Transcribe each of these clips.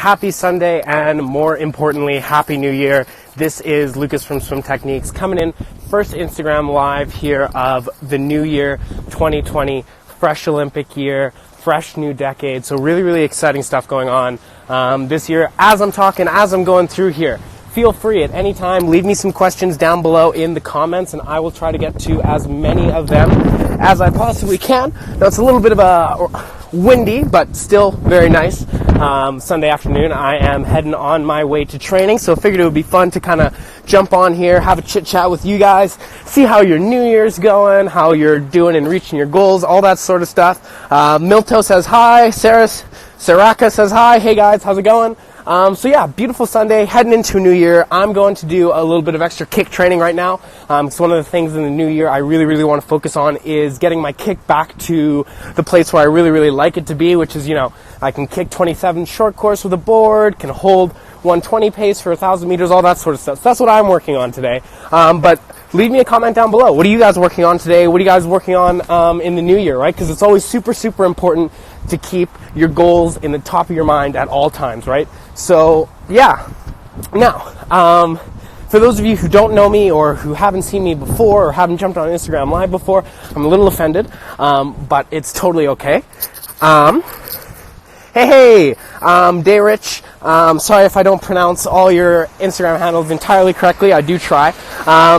happy Sunday, and more importantly, Happy New Year. This is Lucas from Swim Techniques coming in, first Instagram live here of the new year, 2020, fresh Olympic year, fresh new decade. So really exciting stuff going on this year. As I'm talking, as I'm going through here, feel free at any time, leave me some questions down below in the comments, and I will try to get to as many of them as I possibly can. Now, it's a little bit of a windy, but still very nice Sunday afternoon. I am heading on my way to training, so I figured it would be fun to kind of jump on here, have a chit chat with you guys, see how your New Year's going, how you're doing and reaching your goals, all that sort of stuff. Milto says hi, Saraka says hi, hey guys, how's it going? So yeah, beautiful Sunday, heading into a new year. I'm going to do a little bit of extra kick training right now. So one of the things in the new year I really want to focus on is getting my kick back to the place where I really like it to be, which is, I can kick 27 short course with a board, can hold 120 pace for 1,000 meters, all that sort of stuff. So that's what I'm working on today. But leave me a comment down below. What are you guys working on today? What are you guys working on in the new year, right? Because it's always super important to keep your goals in the top of your mind at all times, right? So, yeah. Now, for those of you who don't know me or who haven't seen me before or haven't jumped on Instagram Live before, I'm a little offended, but it's totally okay. Hey, Dayrich, sorry if I don't pronounce all your Instagram handles entirely correctly. I do try.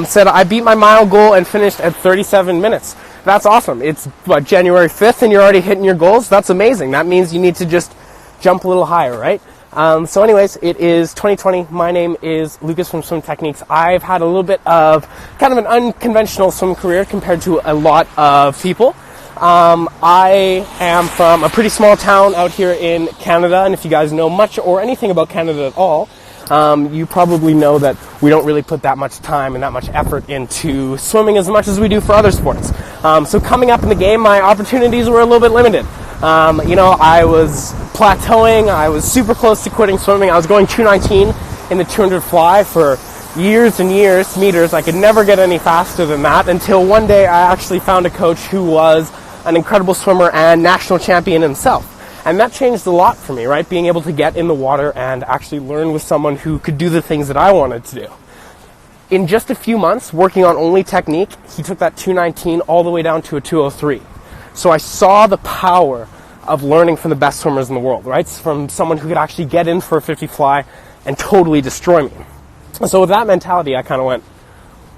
Said, I beat my mile goal and finished at 37 minutes. That's awesome. It's, January 5th and you're already hitting your goals? That's amazing. That means you need to just jump a little higher, right? So anyways, it is 2020. My name is Lucas from Swim Techniques. I've had a little bit of kind of an unconventional swim career compared to a lot of people. I am from a pretty small town out here in Canada, and if you guys know much or anything about Canada at all, you probably know that we don't really put that much time and that much effort into swimming as much as we do for other sports. So coming up in the game, my opportunities were a little bit limited. I was plateauing. I was super close to quitting swimming. I was going 2:19 in the 200 fly for years and years, meters. I could never get any faster than that until one day I actually found a coach who was an incredible swimmer and national champion himself. And that changed a lot for me, right? Being able to get in the water and actually learn with someone who could do the things that I wanted to do. In just a few months, working on only technique, he took that 2:19 all the way down to a 2:03. So I saw the power of learning from the best swimmers in the world, right? From someone who could actually get in for a 50 fly and totally destroy me. So with that mentality, I kind of went,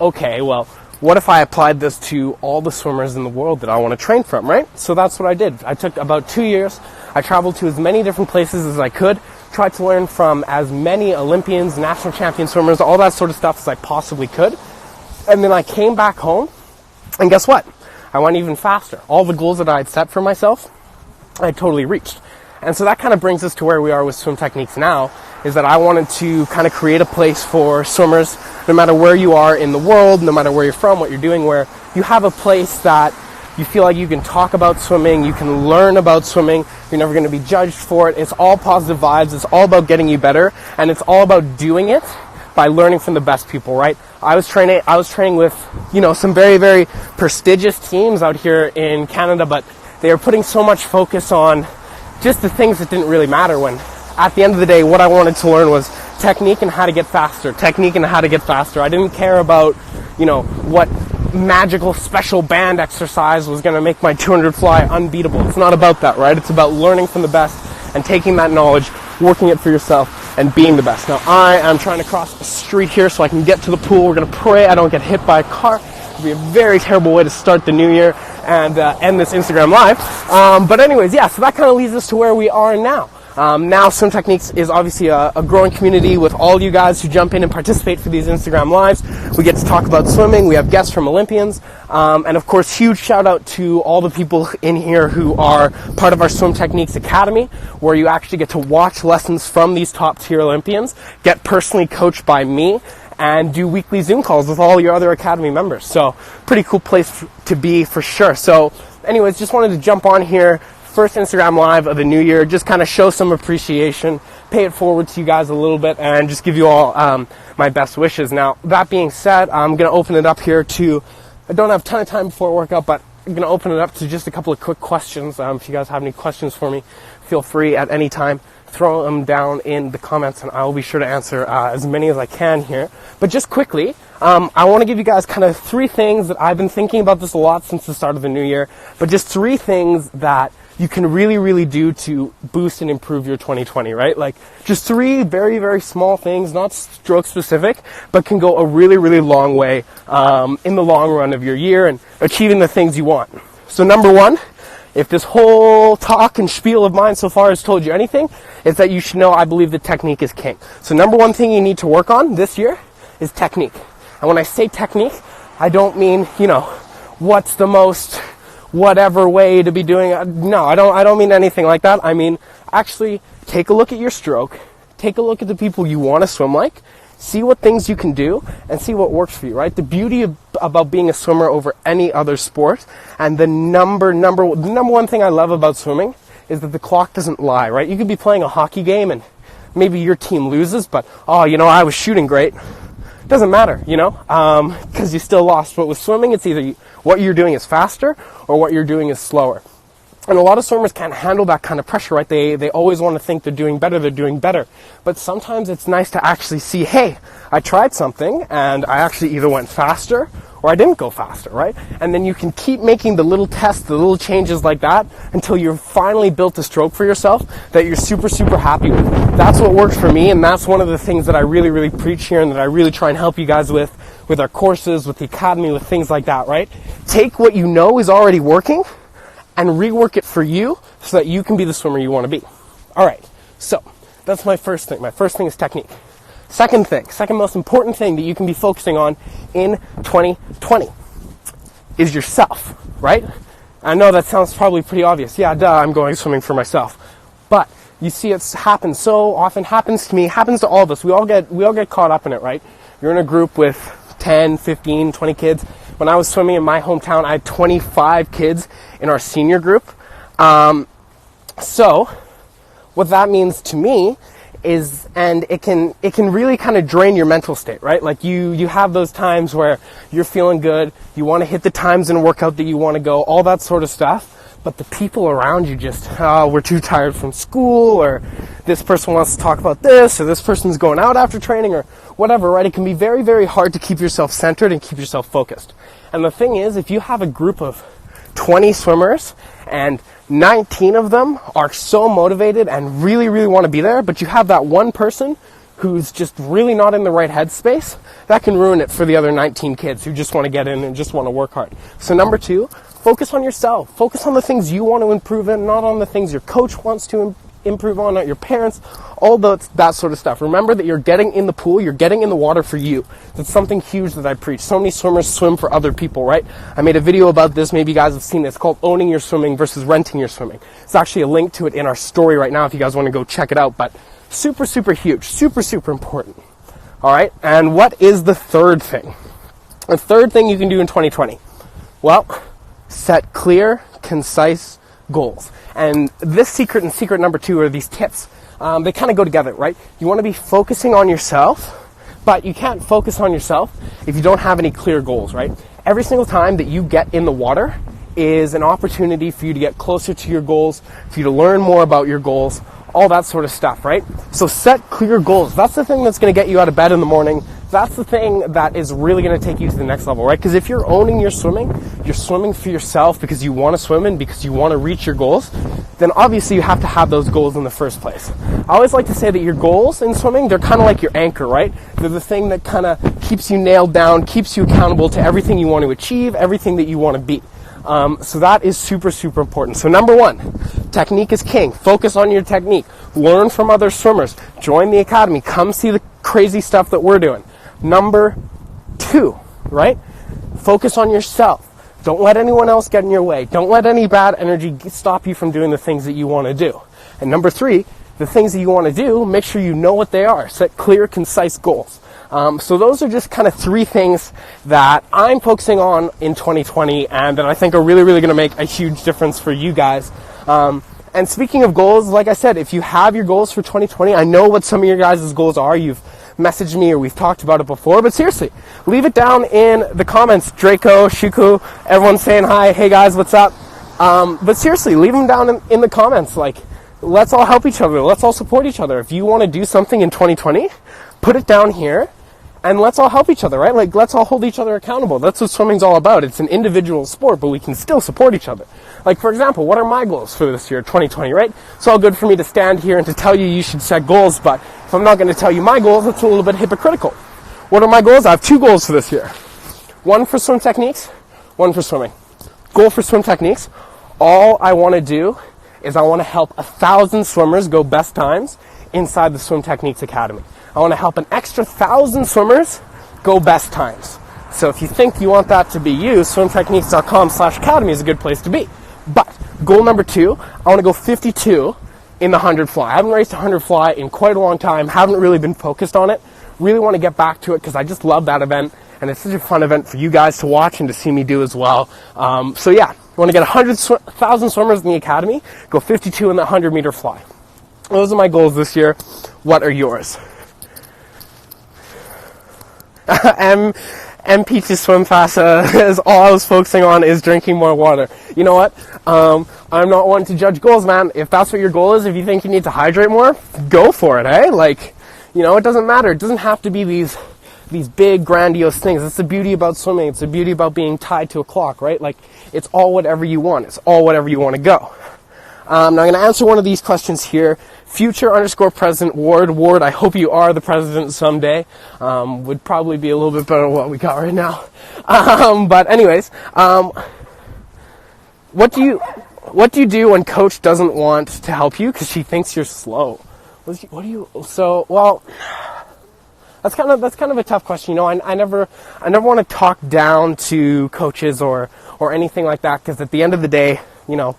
okay, well, what if I applied this to all the swimmers in the world that I want to train from, right? So that's what I did. I took about 2 years. I traveled to as many different places as I could, tried to learn from as many Olympians, national champion swimmers, all that sort of stuff as I possibly could. And then I came back home, and guess what? I went even faster. All the goals that I had set for myself, I totally reached. And so that kind of brings us to where we are with Swim Techniques now, is that I wanted to kind of create a place for swimmers, no matter where you are in the world, no matter where you're from, what you're doing, where you have a place that you feel like you can talk about swimming, you can learn about swimming, you're never going to be judged for it. It's all positive vibes, it's all about getting you better, and it's all about doing it by learning from the best people, right? I was training with, some very prestigious teams out here in Canada, but they were putting so much focus on just the things that didn't really matter, when at the end of the day, what I wanted to learn was technique and how to get faster. I didn't care about, what magical special band exercise was going to make my 200 fly unbeatable. It's not about that, right? It's about learning from the best and taking that knowledge, working it for yourself, and being the best. Now, I am trying to cross the street here so I can get to the pool. We're going to pray I don't get hit by a car. It would be a very terrible way to start the new year and end this Instagram Live. But anyways, yeah, so that kind of leads us to where we are now. Now Swim Techniques is obviously a growing community with all you guys who jump in and participate for these Instagram Lives. We get to talk about swimming. We have guests from Olympians. And of course, huge shout out to all the people in here who are part of our Swim Techniques Academy, where you actually get to watch lessons from these top tier Olympians, get personally coached by me, and do weekly Zoom calls with all your other Academy members. So pretty cool place to be for sure. So anyways, just wanted to jump on here. First Instagram Live of the new year, just kind of show some appreciation, pay it forward to you guys a little bit, and just give you all my best wishes. Now, that being said, I'm going to open it up here to, I don't have a ton of time before workout, but I'm going to open it up to just a couple of quick questions. If you guys have any questions for me, feel free at any time. throw them down in the comments, and I will be sure to answer as many as I can here. But just quickly, I want to give you guys kind of 3 things that I've been thinking about this a lot since the start of the new year, but just 3 things that you can really, really do to boost and improve your 2020, right? Like, just 3 very, very small things, not stroke specific, but can go a really, really long way in the long run of your year and achieving the things you want. So number 1, if this whole talk and spiel of mine so far has told you anything, it's that you should know I believe that technique is king. So number 1 thing you need to work on this year is technique. And when I say technique, I don't mean, what's the most whatever way to be doing it. No, I don't mean anything like that. I mean, actually take a look at your stroke, take a look at the people you want to swim like, see what things you can do, and see what works for you, right? The beauty about being a swimmer over any other sport, and the number 1 thing I love about swimming is that the clock doesn't lie, right? You could be playing a hockey game and maybe your team loses, but, I was shooting great. Doesn't matter, because you still lost. But with swimming, it's either what you're doing is faster or what you're doing is slower. And a lot of swimmers can't handle that kind of pressure, right? They always want to think they're doing better. But sometimes it's nice to actually see, hey, I tried something and I actually either went faster or I didn't go faster, right? And then you can keep making the little tests, the little changes like that until you've finally built a stroke for yourself that you're super, super happy with. That's what works for me, and that's one of the things that I really, really preach here and that I really try and help you guys with our courses, with the academy, with things like that, right? Take what you know is already working and rework it for you so that you can be the swimmer you want to be. All right, so that's my first thing. My first thing is technique. Second most important thing that you can be focusing on in 2020 is yourself, right? I know that sounds probably pretty obvious. Yeah, I'm going swimming for myself. But you see, it's happened so often, happens to me, happens to all of us. We all get caught up in it, right? You're in a group with 10, 15, 20 kids. When I was swimming in my hometown, I had 25 kids in our senior group. So what that means to me is, and it can really kind of drain your mental state, right? Like you have those times where you're feeling good, you want to hit the times in a workout that you want to go, all that sort of stuff. But the people around you just, we're too tired from school, or this person wants to talk about this, or this person's going out after training, or whatever, right? It can be very, very hard to keep yourself centered and keep yourself focused. And the thing is, if you have a group of 20 swimmers and 19 of them are so motivated and really, really want to be there, but you have that one person who's just really not in the right headspace, that can ruin it for the other 19 kids who just want to get in and just want to work hard. So number 2, focus on yourself. Focus on the things you want to improve in, not on the things your coach wants to improve on, not your parents, all that sort of stuff. Remember that you're getting in the pool, you're getting in the water for you. That's something huge that I preach. So many swimmers swim for other people, right? I made a video about this, maybe you guys have seen it. It's called Owning Your Swimming versus Renting Your Swimming. It's actually a link to it in our story right now if you guys want to go check it out, but super, super huge, super, super important. All right, and what is the third thing? The third thing you can do in 2020? Well, set clear, concise goals. And this secret and secret number 2 are these tips. They kind of go together, right? You want to be focusing on yourself, but you can't focus on yourself if you don't have any clear goals, right? Every single time that you get in the water is an opportunity for you to get closer to your goals, for you to learn more about your goals, all that sort of stuff, right? So set clear goals. That's the thing that's going to get you out of bed in the morning. That's the thing that is really going to take you to the next level, right? Because if you're owning your swimming, you're swimming for yourself because you want to swim and because you want to reach your goals, then obviously you have to have those goals in the first place. I always like to say that your goals in swimming, they're kind of like your anchor, right? They're the thing that kind of keeps you nailed down, keeps you accountable to everything you want to achieve, everything that you want to be. So that is super, super important. So number 1, technique is king. Focus on your technique. Learn from other swimmers. Join the academy. Come see the crazy stuff that we're doing. Number 2, right? Focus on yourself. Don't let anyone else get in your way. Don't let any bad energy stop you from doing the things that you want to do. And number 3, the things that you want to do, make sure you know what they are. Set clear, concise goals. So those are just kind of 3 things that I'm focusing on in 2020 and that I think are really, really going to make a huge difference for you guys. And speaking of goals, like I said, if you have your goals for 2020, I know what some of your guys' goals are. You've messaged me or we've talked about it before, but seriously, leave it down in the comments. Draco, Shuku, everyone's saying hi. Hey guys, what's up? But seriously, leave them down in the comments. Like, let's all help each other. Let's all support each other. If you want to do something in 2020, put it down here, and let's all help each other, right? Like, let's all hold each other accountable. That's what swimming's all about. It's an individual sport, but we can still support each other. Like, for example, what are my goals for this year, 2020, right? It's all good for me to stand here and to tell you you should set goals, but if I'm not going to tell you my goals, that's a little bit hypocritical. What are my goals? I have 2 goals for this year. One for swim techniques, one for swimming. Goal for swim techniques, all I want to do is I want to help 1,000 swimmers go best times inside the Swim Techniques Academy. I want to help an extra 1,000 swimmers go best times. So if you think you want that to be you, swimtechniques.com/academy is a good place to be. But goal number 2, I want to go 52 in the 100 fly. I haven't raced 100 fly in quite a long time, haven't really been focused on it. Really want to get back to it because I just love that event, and it's such a fun event for you guys to watch and to see me do as well. So yeah, I want to get 100,000 swimmers in the academy, go 52 in the 100-meter fly. Those are my goals this year. What are yours? MP to swim fast is all I was focusing on is drinking more water. You know what? I'm not one to judge goals, man. If that's what your goal is, if you think you need to hydrate more, go for it, eh? Like, you know, it doesn't matter. It doesn't have to be these big, grandiose things. It's the beauty about swimming. It's the beauty about being tied to a clock, right? Like, it's all whatever you want. It's all whatever you want to go. Now I'm going to answer one of these questions here. Future_President Ward, I hope you are the president someday. Would probably be a little bit better than what we got right now. But anyways, what do you do when coach doesn't want to help you because she thinks you're slow? That's kind of a tough question. You know, I never want to talk down to coaches or anything like that, because at the end of the day, you know,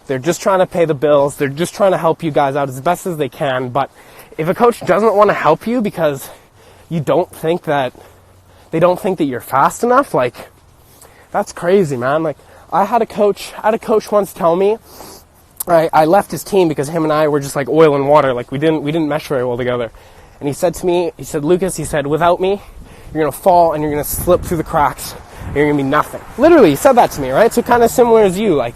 they're just trying to pay the bills. They're just trying to help you guys out as best as they can. But if a coach doesn't want to help you because they don't think that you're fast enough, like, that's crazy, man. Like, I had a coach once tell me, I left his team because him and I were just like oil and water. Like, we didn't mesh very well together. And he said to me, Lucas, without me, you're going to fall and you're going to slip through the cracks and you're going to be nothing. Literally, he said that to me, right? So kind of similar as you, like,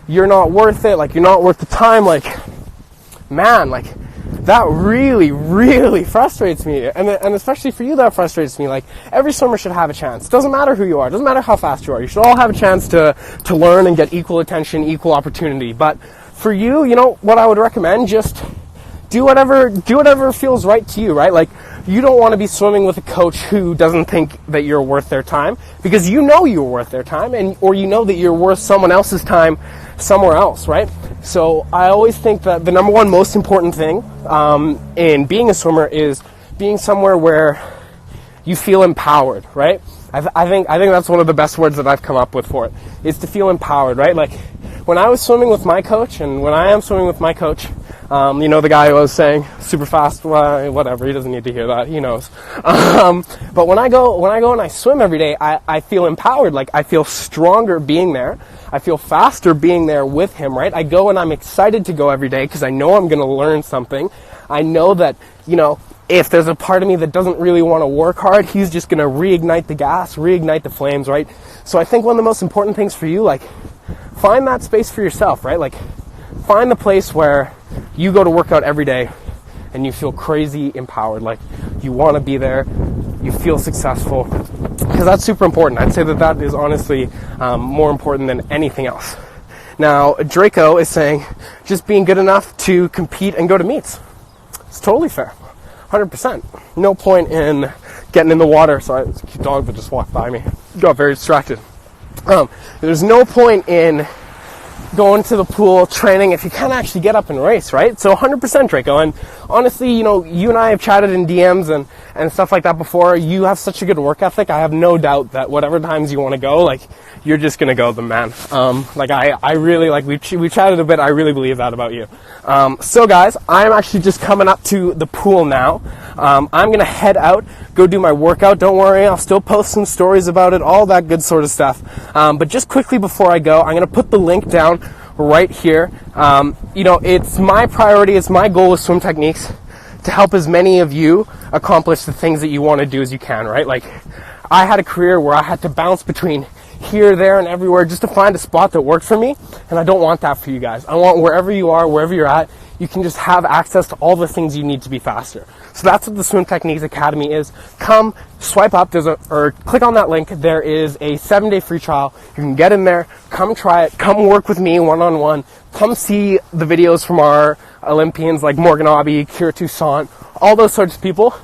you're not worth it, like, you're not worth the time, like, man, like, that really, really frustrates me. And especially for you, that frustrates me. Like, every swimmer should have a chance. It doesn't matter who you are. It doesn't matter how fast you are. You should all have a chance to learn and get equal attention, equal opportunity. But for you, you know, what I would recommend, just do whatever feels right to you, right? Like, you don't want to be swimming with a coach who doesn't think that you're worth their time, because you know you're worth their time, or you know that you're worth someone else's time somewhere else, right? So I always think that the number one most important thing in being a swimmer is being somewhere where you feel empowered, right? I think that's one of the best words that I've come up with for it, is to feel empowered, right? Like, when I was swimming with my coach, and when I am swimming with my coach, you know, the guy who was saying super fast, well, whatever, he doesn't need to hear that, he knows. But when I go and I swim every day, I feel empowered. Like, I feel stronger being there. I feel faster being there with him, right? I go and I'm excited to go every day because I know I'm going to learn something. I know that, you know, if there's a part of me that doesn't really want to work hard, he's just going to reignite the gas, reignite the flames, right? So I think one of the most important things for you, like, find that space for yourself, right? Like, find the place where you go to work out every day and you feel crazy empowered. Like, you want to be there, you feel successful, because that's super important. I'd say that is honestly more important than anything else. Now, Draco is saying just being good enough to compete and go to meets. It's totally fair. 100%. No point in getting in the water. Sorry, there's a cute dog that just walked by me. Got very distracted. There's no point in going to the pool, training, if you can't actually get up and race, right? So 100% Draco. And honestly, you know, you and I have chatted in DMs and stuff like that before. You have such a good work ethic. I have no doubt that whatever times you want to go, like, you're just going to go, the man. Like, I really, like, we chatted a bit. I really believe that about you. So guys, I'm actually just coming up to the pool now. I'm going to head out, go do my workout. Don't worry, I'll still post some stories about it, all that good sort of stuff. But just quickly before I go, I'm going to put the link down right here. You know, it's my priority, it's my goal with Swim Techniques to help as many of you accomplish the things that you want to do as you can, right? Like, I had a career where I had to bounce between here, there, and everywhere just to find a spot that works for me. And I don't want that for you guys. I want wherever you are, wherever you're at, you can just have access to all the things you need to be faster. So that's what the Swim Techniques Academy is. Come, swipe up, or click on that link. There is a 7-day free trial. You can get in there, come try it, come work with me one-on-one, come see the videos from our Olympians like Morgan Aubie, Kira Toussaint, all those sorts of people.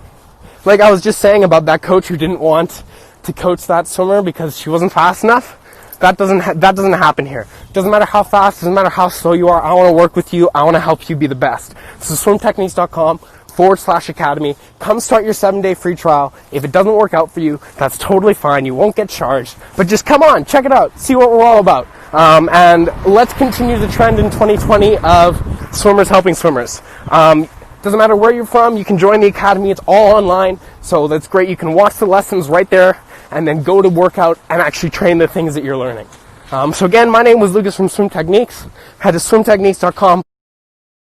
Like I was just saying about that coach who didn't want to coach that swimmer because she wasn't fast enough. That doesn't happen here. Doesn't matter how fast, doesn't matter how slow you are. I want to work with you. I want to help you be the best. So swimtechniques.com/academy. Come start your 7-day free trial. If it doesn't work out for you, that's totally fine. You won't get charged. But just come on, check it out. See what we're all about. And let's continue the trend in 2020 of swimmers helping swimmers. Doesn't matter where you're from. You can join the academy. It's all online. So that's great. You can watch the lessons right there and then go to workout and actually train the things that you're learning. So again, my name was Lucas from Swim Techniques. Head to swimtechniques.com.